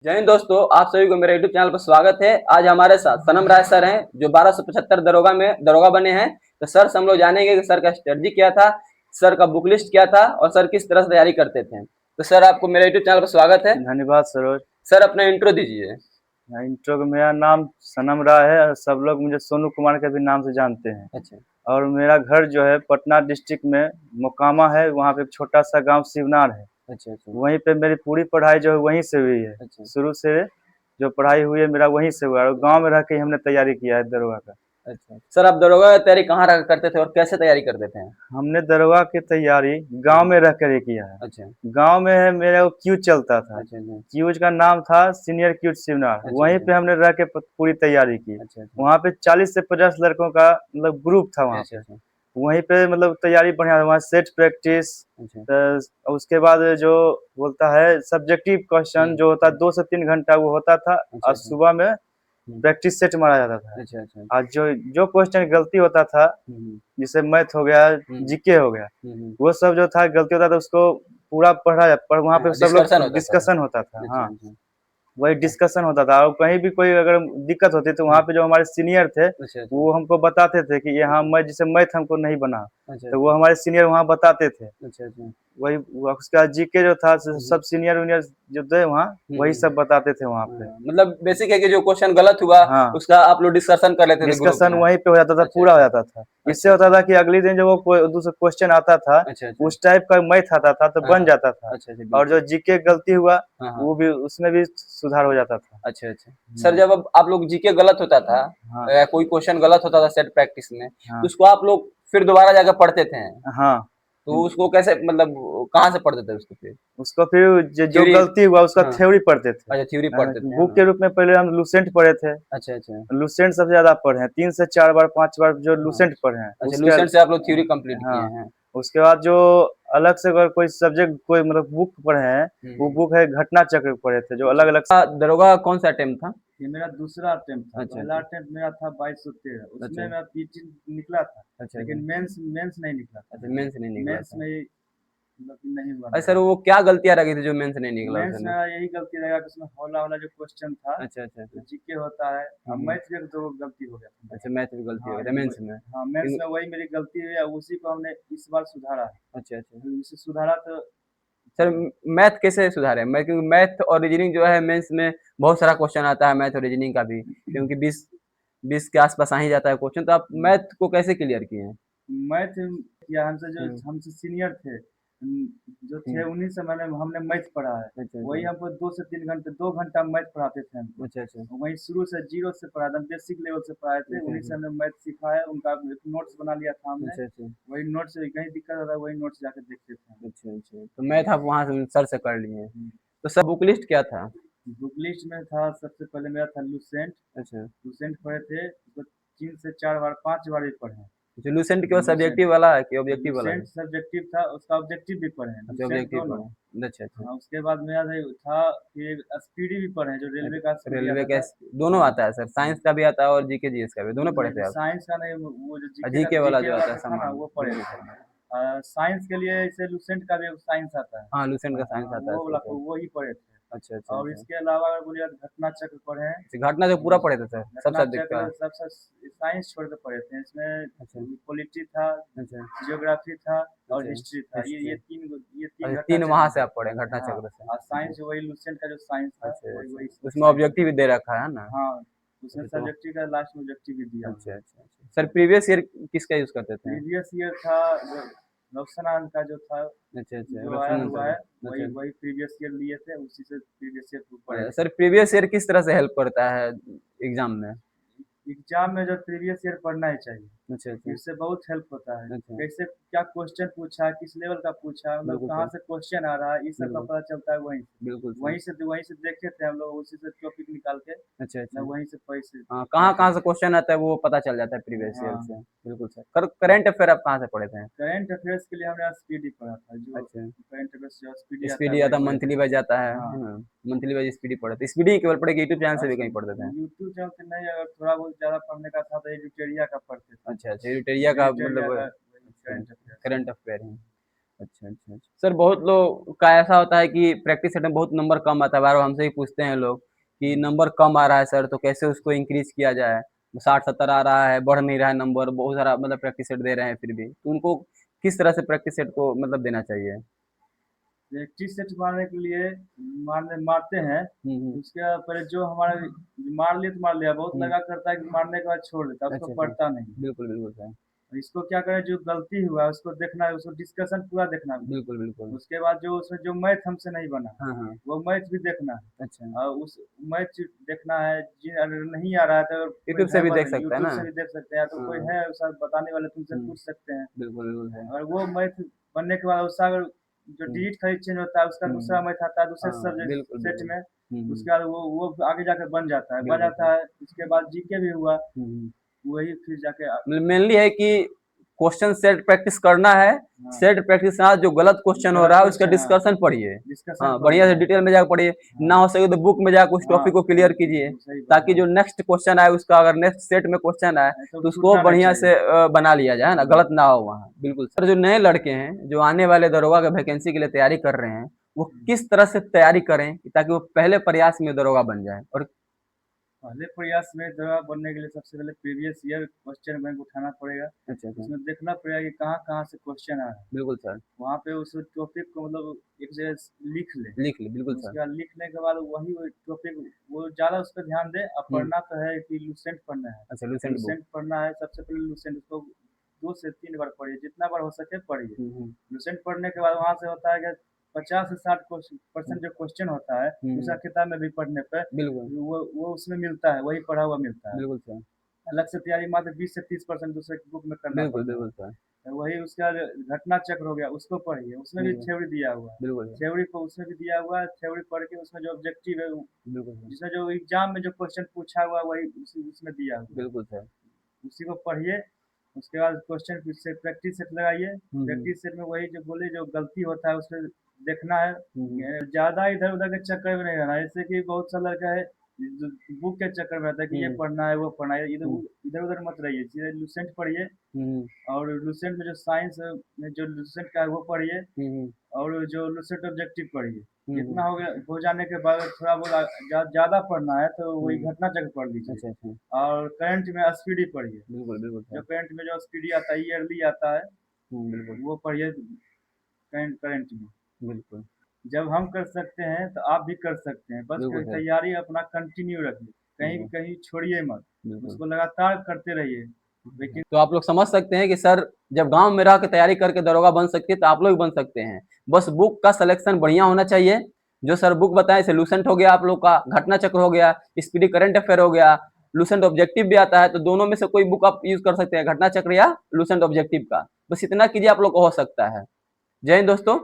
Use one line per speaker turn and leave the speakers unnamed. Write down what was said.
जय हिंद दोस्तों, आप सभी को मेरे यूट्यूब चैनल पर स्वागत है। आज हमारे साथ सनम राय सर हैं जो 1275 दरोगा बने हैं। तो सर से हम लोग जानेंगे कि सर का स्ट्रेटजी क्या था, सर का बुक लिस्ट क्या था और सर किस तरह से तैयारी करते थे। तो सर आपको मेरे यूट्यूब चैनल पर स्वागत है।
धन्यवाद सरोज।
सर अपना इंट्रो दीजिए।
इंट्रो का मेरा नाम सनम राय है और सब लोग मुझे सोनू कुमार के भी नाम से जानते हैं।
अच्छा
और मेरा घर जो है पटना डिस्ट्रिक्ट में मोकामा है, वहाँ पे एक छोटा सा गांव शिवनार है।
अच्छा अच्छा
वहीं पे मेरी पूरी पढ़ाई जो है वहीं से हुई है।
अच्छा
शुरू से जो पढ़ाई हुई है मेरा वहीं से हुआ है और गाँव में रह के ही हमने तैयारी किया है दरोगा का।
अच्छा। सर आप दरोगा की तैयारी कहाँ रह करते थे और कैसे तैयारी करते थे?
हमने दरोगा की तैयारी गांव में रह कर ही किया है।
अच्छा
गांव में है मेरा वो क्यूज चलता था।
अच्छा अच्छा
क्यूज का नाम था सीनियर क्यूज शिवनार।
अच्छा
वहीं
अच्छा
पे हमने रह के पूरी तैयारी की।
अच्छा अच्छा
वहाँ पे 40 से 50 लड़कों का मतलब ग्रुप था वहाँ
अच्छा
पे।
अच्छा
वहीं पे मतलब तैयारी बढ़िया, वहाँ सेट प्रैक्टिस।
अच्छा
उसके बाद जो बोलता है सब्जेक्टिव क्वेश्चन जो होता है 2 से 3 घंटा वो होता था।
अच्छा
और
अच्छा
सुबह में प्रैक्टिस सेट मारा जाता था।
अच्छा अच्छा
और जो जो क्वेश्चन गलती होता था, जैसे मैथ हो गया, जीके हो गया, वो सब जो था गलती होता था उसको पूरा पर वहाँ पे सब
डिस्कशन
लोग
होता था।
डिस्कशन होता था।
अच्छा
हाँ,
अच्छा
वही डिस्कशन होता था। और कहीं भी कोई अगर दिक्कत होती तो वहाँ पे जो हमारे सीनियर थे
अच्छा अच्छा
वो हमको बताते थे कि यहाँ मैं जैसे मैथ हमको नहीं बना,
अच्छा
तो वो हमारे सीनियर वहाँ बताते थे।
अच्छा अच्छा
वही उसका जीके जो था सब सीनियर उनियर जो थे वहाँ वही सब बताते थे वहाँ पे।
मतलब बेसिक है कि जो क्वेश्चन गलत हुआ
हाँ,
उसका आप लोग डिस्कशन कर लेते थे ग्रुप
डिस्कशन
में।
वहीं पे हो जाता था,
अच्छा
पूरा हो
अच्छा
जाता था। इससे
अच्छा
होता
अच्छा
था कि अगले दिन जब वो दूसरा क्वेश्चन आता था
अच्छा अच्छा
उस टाइप का मैथ आता था तो
हाँ
बन
हाँ
जाता था।
अच्छा अच्छा
और जो
बिल्कुल
जीके गलती हुआ
हाँ हाँ
वो भी उसमें भी सुधार हो जाता था।
अच्छा अच्छा। सर जब अब आप लोग जीके गलत होता था
हाँ
या कोई क्वेश्चन गलत होता था सेट प्रैक्टिस में तो
हाँ
उसको आप लोग फिर दोबारा जाकर पढ़ते थे,
हाँ।
तो उसको कैसे मतलब कहाँ से पढ़ते थे उसको फिर?
उसको फिर जो
थ्योरी
गलती हुआ उसका
हाँ
थ्योरी पढ़ते थे।
अच्छा थ्योरी पढ़ते थे है
बुक
ना।
के रूप में पहले हम लुसेंट पढ़े थे।
अच्छा अच्छा
लुसेंट सबसे ज्यादा पढ़े हैं, 3 से 4 बार 5 बार जो
हाँ
लुसेंट पढ़े हैं
अच्छा
उसके
लूसेंट से आप लोग थ्योरी कंप्लीट किए
हाँ।
हैं।
उसके बाद जो अलग से अगर कोई सब्जेक्ट कोई मतलब बुक पढ़े हैं वो
हम्म।
बुक है घटना चक्र पढ़े थे जो अलग अलग।
दरोगा कौन सा अटेम्प्ट था?
ये मेरा दूसरा अटेम्प्ट था।
अच्छा
पहला
अच्छा
अटेम्प्ट मेरा था 2213, उसमें
अच्छा
मेरा पीटी निकला था।
अच्छा अच्छा
लेकिन मेंस मेंस नहीं निकला था।
अच्छा मेंस नहीं निकला
मेंस
था।
में मतलब कि नहीं हुआ
अरे
मेरा।
सर वो क्या गलतियां रह गई थी जो मेंस नहीं निकला
मेंस में
उसमें?
यही गलती रहेगा कि उसमें हौला वाला जो क्वेश्चन था
अच्छा अच्छा
तो
अच्छा
जीके होता है। अब
हम्म,
मैथ में तो गलती हो गया था
अच्छा
मेरा।
मैथ में गलती हो
हाँ
गई था
ये
मेंस में
हाँ मेंस
लेकिन
में वही मेरी गलती हुई है, उसी को हमने इस बार सुधारा है।
अच्छा अच्छा
तो इसे सुधारा तो
सर मैथ कैसे सुधारे? मैं क्योंकि मैथ और रीजनिंग जो है मेंस में बहुत सारा क्वेश्चन आता है मैथ और रीजनिंग का भी, क्योंकि 20 के आसपास आ ही जाता है क्वेश्चन, तो आप मैथ को कैसे क्लियर किए हैं?
मैथ या हमसे जो
हम्म
हमसे सीनियर थे जो थे
हम्म,
उन्हीं से हमने मैथ पढ़ा है।
अच्छा
वही
अच्छा
हमको 2 से 3 घंटे 2 घंटा मैथ पढ़ाते थे हमको।
अच्छा अच्छा
वही शुरू से जीरो से पढ़ा था, बेसिक लेवल से पढ़ाए थे,
अच्छा
उन्हीं से
अच्छा
हमने मैथ सीखा है। उनका नोट्स बना लिया था हमने।
अच्छा अच्छा
वही नोट्स कहीं दिक्कत होता है वही नोट्स जाके देखते थे हम।
अच्छा अच्छा तो मैथ आप वहाँ से सर से कर लिए हैं।
हम्म।
तो सर बुक लिस्ट क्या था?
बुक लिस्ट में था सबसे पहले मेरा था लुसेंट।
अच्छा
लुसेंट पढ़े थे उसको 3 से 4 बार 5 बार भी पढ़े हैं।
अच्छा लूसेंट केवल
लुसेंट
सब्जेक्टिव वाला है कि ऑब्जेक्टिव वाला
लुसेंट
है?
सब्जेक्टिव था, उसका ऑब्जेक्टिव भी पढ़े हैं,
अच्छा
लुसेंट
ऑब्जेक्टिव
दोनों।
पढ़े अच्छा अच्छा
हाँ, उसके बाद मेरा था कि स्पीडी भी पढ़े हैं, जो रेलवे का
अच्छा
स्पीडी
रेलवे
आता
का
था।
दोनों
हाँ
आता है सर, साइंस का भी आता है और जीके जीएस का भी, दोनों पढ़े थे
नहीं
आप?
साइंस का नहीं, वो जो
जीके वाला
जीके
जो
वाला
आता है
जो था ना
सामान्य
वो पढ़े
बिल्कुल
थे।
सर।
साइंस के लिए इसे लुसेंट का भी साइंस आता है।
हाँ लूसेंट का साइंस आता है
वो
सर
वाला
सर।
वो ही पढ़े थे।
अच्छा अच्छा
और
अच्छा
इसके अलावा अगर बोलिए तो घटना चक्र पढ़े हैं।
अच्छा, घटना जो पूरा पढ़े थे सर सब
घटना
सब्जेक्ट का?
चक्र सबसे साइंस छोड़ के पढ़े थे।
अच्छा
इसमें पॉलिटी था,
अच्छा
जियोग्राफी था और
अच्छा
हिस्ट्री था।
हिस्ट्री
ये तीन
अच्छा
घटना
तीन
चक्र
वहां से
थे।
आप पढ़े घटना
हाँ,
चक्र से?
और
अच्छा
साइंस वही लुसेंट का जो साइंस था
अच्छा
वही
अच्छा
वही
उसमें
साइंस
ऑब्जेक्टिव
था।
भी दे रखा है ना?
हाँ, उसमें
अच्छा तो
सब्जेक्टिव का लास्ट में ऑब्जेक्टिव भी दिया हुआ
अच्छा
है।
अच्छा अच्छा सर प्रीवियस ईयर किसका यूज करते थे?
प्रीवियस ईयर था जो रोशन का जो था,
अच्छा अच्छा
जो आया
रफीन
हुआ
सर
है
अच्छा
वही वही प्रीवियस ईयर लिए थे, उसी से प्रीवियस ईयर पढ़े थे।
सर प्रीवियस ईयर किस तरह से हेल्प करता है एग्जाम में?
एग्जाम में जो प्रीवियस ईयर पढ़ना ही चाहिए,
अच्छा अच्छा
इससे बहुत हेल्प होता है।
अच्छा
कैसे क्या क्वेश्चन पूछा, किस लेवल का पूछा, मतलब
बिल्कुल
कहाँ
सर
से क्वेश्चन आ रहा है, इस सब का
बिल्कुल
पता चलता है वहीं से।
बिल्कुल सर
वहीं से देखे थे हम लोग, उसी से टॉपिक निकाल के
अच्छा
ना
अच्छा
वहीं से पैसे
हाँ कहाँ
पढ़ते
कहाँ से
थे।
क्वेश्चन आता है वो पता चल जाता है प्रीवियस ईयर
हाँ,
से। बिल्कुल सर करंट अफेयर आप कहाँ से पढ़े थे?
करंट अफेयर्स के लिए हमने स्पीडी पढ़ा था, जो
अच्छा
करंट अफेयर्स जो स्पीडी आता है
स्पीडी
वही
आता
पढ़े थे।
मंथली वाइज आता है
हाँ,
ना? मंथली वाइज स्पीडी पढ़े थे, स्पीडी केवल पढ़े कि यूट्यूब चैनल से भी कहीं पढ़ते थे?
यूट्यूब चैनल से नहीं, अगर थोड़ा बहुत ज़्यादा पढ़ने का था तो एडिटोरिया का पढ़ते थे।
अच्छा अच्छा एडिटोरिया का
एडिटोरिया
मतलब
का
अच्छा
करंट अफेयर्स।
करंट अफेयर है। अच्छा अच्छा अच्छा। सर बहुत लोग का ऐसा होता है कि प्रैक्टिस सेट में बहुत नंबर कम आता है, बार बार हमसे ही पूछते हैं लोग कि नंबर कम आ रहा है सर, तो कैसे उसको इंक्रीज किया जाए? 60-70 आ रहा है, बढ़ नहीं रहा है नंबर, बहुत सारा मतलब प्रैक्टिस सेट दे रहे हैं फिर भी, तो उनको किस तरह से प्रैक्टिस सेट को मतलब देना चाहिए?
प्रैक्टिस सेट मारने के लिए मारते हैं,
हम्म।
उसके पहले जो हमारा मार लिया तो मार लिया, बहुत
हम्म।
लगा करता है कि मारने के बाद छोड़ देता है, उसको
अच्छा अच्छा।
पढ़ता नहीं।
बिल्कुल बिल्कुल सर।
इसको क्या करें, जो गलती हुआ है उसको देखना है, उसको डिस्कशन पूरा देखना है।
बिल्कुल बिल्कुल।
उसके बाद जो उसमें जो मैथ हमसे नहीं बना
हाँ हाँ।
वो मैथ भी देखना है।
अच्छा।
और उस मैथ देखना है, अगर नहीं आ रहा है तो कोई
यूट्यूब से
है
भी देख
बता,
सकता है
यूट्यूब
ना?
से भी देख सकते हैं, या तो कोई
हाँ।
है उसका बताने वाले, तुमसे
हम्म।
पूछ सकते हैं।
बिल्कुल बिल्कुल है।
और वो मैथ बनने के बाद उसका अगर जो
हम्म।
डिजिट का चेंज होता है, उसका दूसरा
हम्म।
मैथ आता है दूसरे
हाँ
सब्जेक्ट
बिल्कुल
सेट
बिल्कुल।
में।
हम्म।
उसके बाद वो आगे जाकर बन
बिल्कुल
जाता
सर।
है। उसके बाद जीके भी हुआ,
हम्म।
वही फिर जाके
मेनली है कि क्वेश्चन सेट प्रैक्टिस करना है।
हाँ,
सेट प्रैक्टिस ना, जो गलत क्वेश्चन हो
गलत
रहा है उसका
क्वेश्चन, हाँ
डिस्कशन पढ़िए।
डिस्कशन
हाँ बढ़िया
पढ़िए,
से डिटेल में जाकर पढ़िए। ना
हाँ
हो सके तो बुक में जाकर उस
हाँ,
टॉपिक को क्लियर कीजिए,
सही बात
ताकि
है।
जो नेक्स्ट क्वेश्चन आए उसका, अगर नेक्स्ट सेट में क्वेश्चन आए
तो
तो उसको
छूटना नहीं
बढ़िया
चाहिए।
से बना लिया जाए ना, गलत ना हो वहाँ। बिल्कुल सर। जो नए लड़के हैं जो आने वाले दरोगा के वैकेंसी के लिए तैयारी कर रहे हैं, वो किस तरह से तैयारी करें ताकि वो पहले प्रयास में दरोगा बन जाए? और
पहले प्रयास में दवा बनने के लिए सबसे पहले प्रीवियस ईयर क्वेश्चन बैंक उठाना पड़ेगा।
अच्छा अच्छा।
उसमें देखना पड़ेगा कि कहाँ कहाँ से क्वेश्चन आ रहा है।
बिल्कुल सर।
वहाँ पे उस टॉपिक को मतलब एक जगह लिख ले।
लिख ली बिल्कुल सर।
उसके बाद लिखने के बाद वही टॉपिक वो ज़्यादा उस पर ध्यान दे। अब
हम्म।
पढ़ना तो है कि लूसेंट पढ़ना है।
अच्छा लूसेंट बुक।
लूसेंट पढ़ना है, सबसे पहले लूसेंट उसको 2 से 3 बार पढ़िए, जितना बार हो सके पढ़िए।
हम्म।
लूसेंट पढ़ने के बाद वहाँ से होता है कि 50 से 60% जो क्वेश्चन होता है दूसरा
हम्म।
किताब में भी पढ़ने पे
बिल्कुल
वो उसमें मिलता है, वही पढ़ा हुआ मिलता है।
बिल्कुल सर।
अलग से तैयारी मात्र 20 से 30% दूसरे की बुक में करना
बिल्कुल
पड़ता
बिल्कुल
है।
सर।
वही उसका घटना चक्र हो गया, उसको पढ़िए, उसमें भी
बिल्कुल
थ्योरी दिया हुआ है।
बिल्कुल सर।
थ्योरी को उसमें भी दिया हुआ है, थ्योरी पढ़ के उसमें जो ऑब्जेक्टिव है
बिल्कुल सर।
जिसमें जो एग्जाम में जो क्वेश्चन पूछा हुआ है वही उसमें दिया हुआ है,
बिल्कुल सर।
उसी को पढ़िए। उसके बाद क्वेश्चन से प्रैक्टिस सेट लगाइए।
हम्म।
प्रैक्टिस सेट में वही जो बोले जो गलती होता है उसमें देखना है।
हम्म।
ज़्यादा इधर उधर के चक्कर में नहीं रहना है, जैसे कि बहुत सा लड़का है जो बुक के चक्कर में रहता है कि ये
हम्म।
पढ़ना है वो पढ़ना है, इधर
हम्म।
इधर उधर मत रहिए, सीधे लूसेंट पढ़िए।
हम्म।
और लूसेंट में जो साइंस में जो लूसेंट का है वो पढ़िए।
हम्म।
और जो लूसेंट ऑब्जेक्टिव पढ़िए।
हम्म।
इतना हो गया, हो जाने के बाद थोड़ा बहुत ज़्यादा पढ़ना है तो वही
हम्म।
घटना चक्र पढ़ लीजिए।
अच्छा अच्छा।
और करंट में एसपीडी पढ़िए।
बिल्कुल बिल्कुल
जो
सर।
करंट में जो एसपीडी आता है, ईयरली आता है,
बिल्कुल
वो पढ़िए करंट करंट में।
बिल्कुल
जब हम कर सकते हैं तो आप भी कर सकते हैं, बस
बिल्कुल सर।
तैयारी अपना कंटिन्यू रखिए, कहीं
बिल्कुल
कहीं छोड़िए मत,
बिल्कुल।
उसको लगातार करते रहिए। लेकिन
तो आप लोग समझ सकते हैं कि सर जब गांव में रह के तैयारी करके दरोगा बन सकते हैं तो आप लोग बन सकते हैं। बस बुक का सिलेक्शन बढ़िया होना चाहिए। जो सर बुक बताए लूसेंट हो गया, आप लोग का घटना चक्र हो गया, स्पीडी करंट अफेयर हो गया, लूसेंट ऑब्जेक्टिव भी आता है, तो दोनों में से कोई बुक आप यूज कर सकते हैं, घटना चक्र या लूसेंट ऑब्जेक्टिव का। बस इतना कीजिए, आप लोग को हो सकता है। जय हिंद दोस्तों।